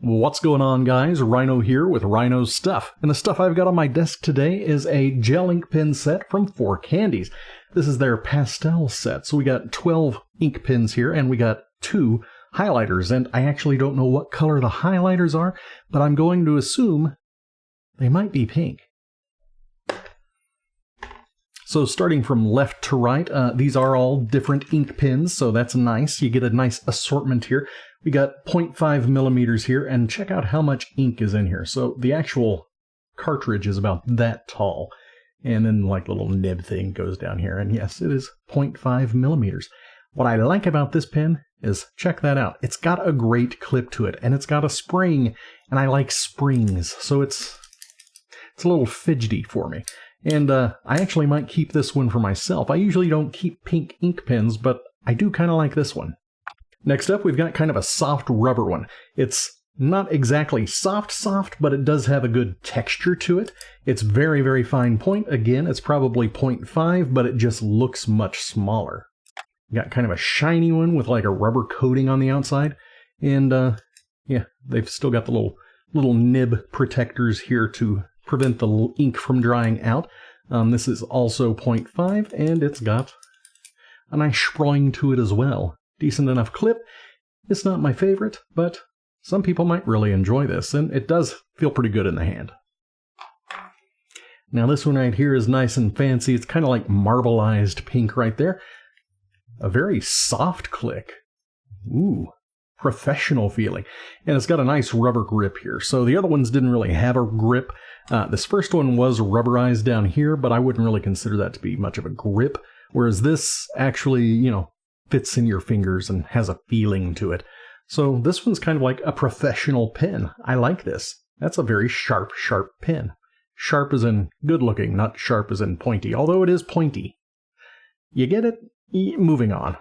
What's going on, guys? Rhino here with Rhino's Stuff. And the stuff I've got on my desk today is a gel ink pen set from 4Candies. This is their pastel set. So we got 12 ink pens here, and we got 2 highlighters. And I actually don't know what color the highlighters are, but I'm going to assume they might be pink. So starting from left to right, these are all different ink pens, so that's nice. You get a nice assortment here. We got 0.5 millimeters here, and check out how much ink is in here. So the actual cartridge is about that tall, and then like a little nib thing goes down here, and yes, it is 0.5 millimeters. What I like about this pen is, check that out. It's got a great clip to it, and it's got a spring, and I like springs, so it's a little fidgety for me. And I actually might keep this one for myself. I usually don't keep pink ink pens, but I do kind of like this one. Next up, we've got kind of a soft rubber one. It's not exactly soft, but it does have a good texture to it. It's very, very fine point. Again, it's probably 0.5, but it just looks much smaller. Got kind of a shiny one with like a rubber coating on the outside. And yeah, they've still got the little nib protectors here to prevent the ink from drying out. This is also 0.5, and it's got a nice spring to it as well. Decent enough clip. It's not my favorite, but some people might really enjoy this, and it does feel pretty good in the hand. Now this one right here is nice and fancy. It's kind of like marbleized pink right there. A very soft click. Ooh. Professional feeling. And it's got a nice rubber grip here. So the other ones didn't really have a grip. This first one was rubberized down here, but I wouldn't really consider that to be much of a grip. Whereas this actually, fits in your fingers and has a feeling to it. So this one's kind of like a professional pen. I like this. That's a very sharp pen. Sharp as in good looking, not sharp as in pointy, although it is pointy. You get it? Moving on.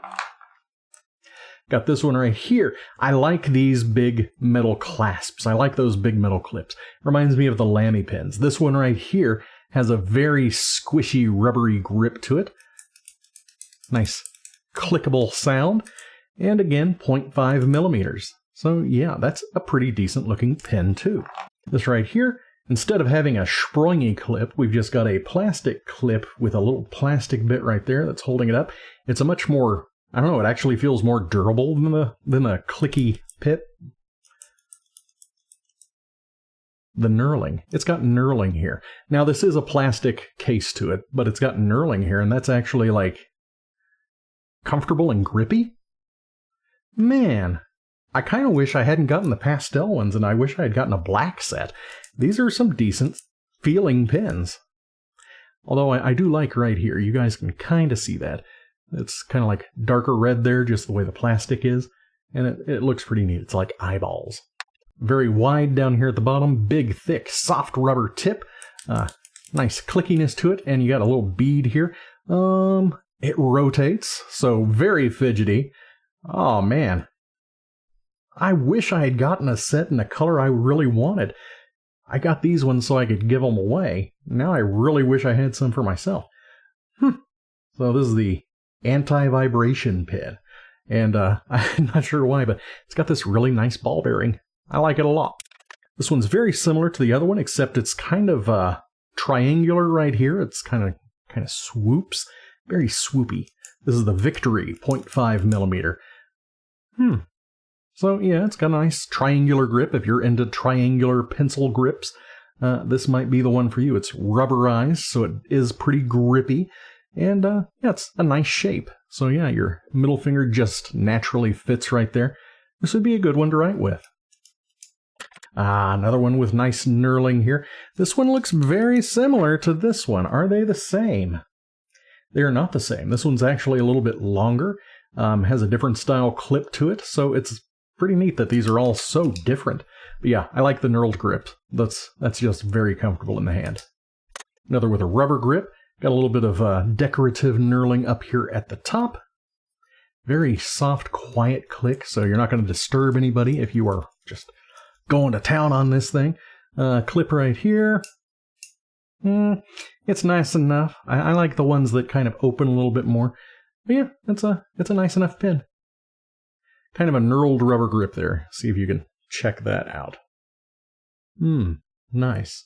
Got this one right here. I like these big metal clasps. I like those big metal clips. Reminds me of the Lamy pens. This one right here has a very squishy, rubbery grip to it. Nice clickable sound. And again, 0.5 millimeters. So yeah, that's a pretty decent looking pen too. This right here, instead of having a springy clip, we've just got a plastic clip with a little plastic bit right there that's holding it up. It's a much more, I don't know, it actually feels more durable than the clicky pip. The knurling. It's got knurling here. Now this is a plastic case to it, but it's got knurling here, and that's actually like comfortable and grippy. Man, I kind of wish I hadn't gotten the pastel ones, and I wish I had gotten a black set. These are some decent feeling pens. Although I do like right here, you guys can kind of see that. It's kind of like darker red there, just the way the plastic is. And it looks pretty neat. It's like eyeballs. Very wide down here at the bottom. Big, thick, soft rubber tip. Nice clickiness to it. And you got a little bead here. It rotates, so very fidgety. Oh, man. I wish I had gotten a set in the color I really wanted. I got these ones so I could give them away. Now I really wish I had some for myself. So this is the anti-vibration pen, and I'm not sure why, but it's got this really nice ball bearing. I like it a lot. This one's very similar to the other one, except it's kind of triangular right here. It's kind of swoops, very swoopy. This is the Victory 0.5 millimeter. So yeah, it's got a nice triangular grip. If you're into triangular pencil grips, this might be the one for you. It's rubberized, so it is pretty grippy. And yeah, it's a nice shape. So yeah, your middle finger just naturally fits right there. This would be a good one to write with. Another one with nice knurling here. This one looks very similar to this one. Are they the same? They are not the same. This one's actually a little bit longer, has a different style clip to it. So it's pretty neat that these are all so different. But yeah, I like the knurled grip. That's just very comfortable in the hand. Another with a rubber grip. Got a little bit of decorative knurling up here at the top. Very soft, quiet click, so you're not going to disturb anybody if you are just going to town on this thing. Clip right here. It's nice enough. I like the ones that kind of open a little bit more. But yeah, it's a nice enough pen. Kind of a knurled rubber grip there. See if you can Check that out. Nice.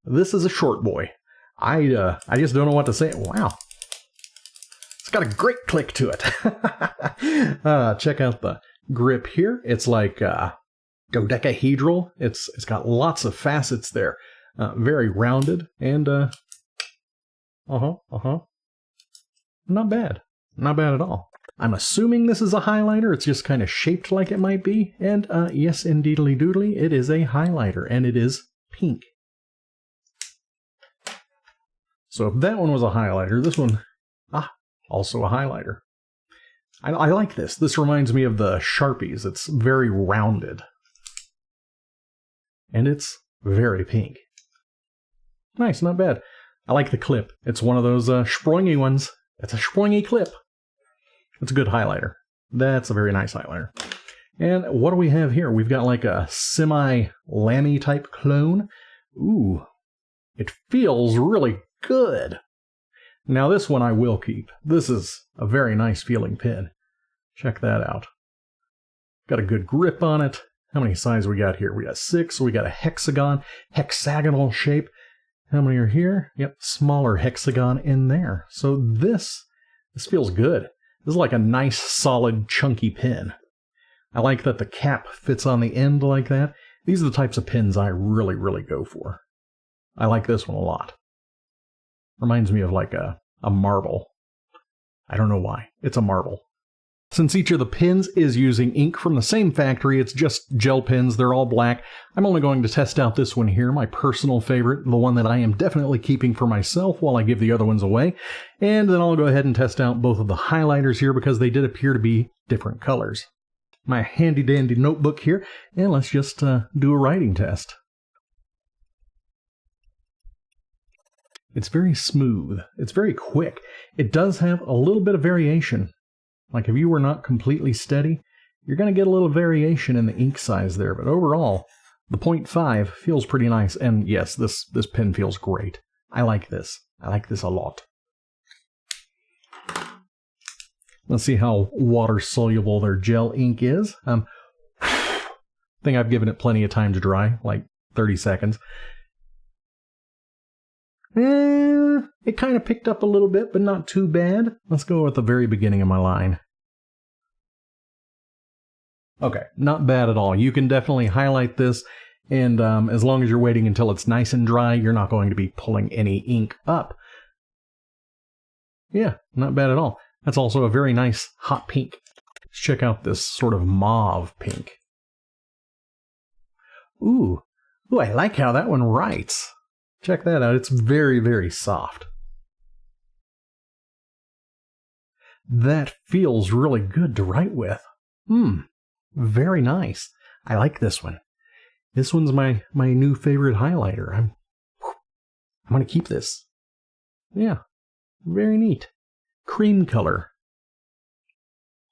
This is a short boy. I just don't know what to say. Wow. It's got a great click to it. Check out the grip here. It's like dodecahedral. It's got lots of facets there. Very rounded and not bad. Not bad at all. I'm assuming this is a highlighter. It's just kind of shaped like it might be. And yes, indeedly doodly, it is a highlighter, and it is pink. So if that one was a highlighter, this one, also a highlighter. I like this. This reminds me of the Sharpies. It's very rounded. And it's very pink. Nice, not bad. I like the clip. It's one of those springy ones. It's a springy clip. It's a good highlighter. That's a very nice highlighter. And what do we have here? We've got like a semi-Lamy type clone. Ooh, it feels really good. Now this one I will keep. This is a very nice feeling pin. Check that out. Got a good grip on it. How many sides we got here? We got 6. We got a hexagonal shape. How many are here? Yep, smaller hexagon in there. So this feels good. This is like a nice, solid, chunky pin. I like that the cap fits on the end like that. These are the types of pins I really, really go for. I like this one a lot. Reminds me of like a marble. I don't know why. It's a marble. Since each of the pins is using ink from the same factory, it's just gel pins, they're all black. I'm only going to test out this one here, my personal favorite, the one that I am definitely keeping for myself while I give the other ones away. And then I'll go ahead and test out both of the highlighters here because they did appear to be different colors. My handy dandy notebook here, and let's just do a writing test. It's very smooth. It's very quick. It does have a little bit of variation. Like if you were not completely steady, you're going to get a little variation in the ink size there. But overall, the 0.5 feels pretty nice. And yes, this pen feels great. I like this. I like this a lot. Let's see how water-soluble their gel ink is. I think I've given it plenty of time to dry, like 30 seconds. It kind of picked up a little bit, but not too bad. Let's go at the very beginning of my line. Okay, not bad at all. You can definitely highlight this, and as long as you're waiting until it's nice and dry, you're not going to be pulling any ink up. Yeah, not bad at all. That's also a very nice hot pink. Let's check out this sort of mauve pink. Ooh, I like how that one writes. Check that out. It's very, very soft. That feels really good to write with. Very nice. I like this one. This one's my new favorite highlighter. I'm going to keep this. Yeah, very neat. Cream color.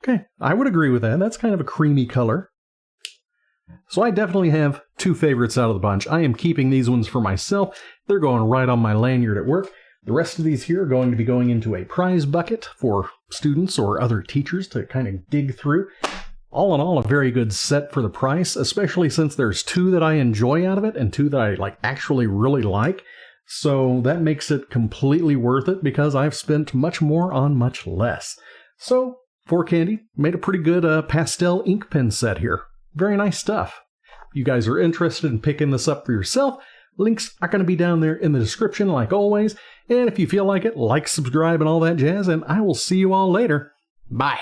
Okay, I would agree with that. That's kind of a creamy color. So I definitely have two favorites out of the bunch. I am keeping these ones for myself. They're going right on my lanyard at work. The rest of these here are going to be going into a prize bucket for students or other teachers to kind of dig through. All in all, a very good set for the price, especially since there's two that I enjoy out of it and two that I actually really like. So that makes it completely worth it because I've spent much more on much less. So, 4Candy made a pretty good pastel ink pen set here. Very nice stuff. If you guys are interested in picking this up for yourself, links are going to be down there in the description like always. And if you feel like it, like, subscribe, and all that jazz, and I will see you all later. Bye.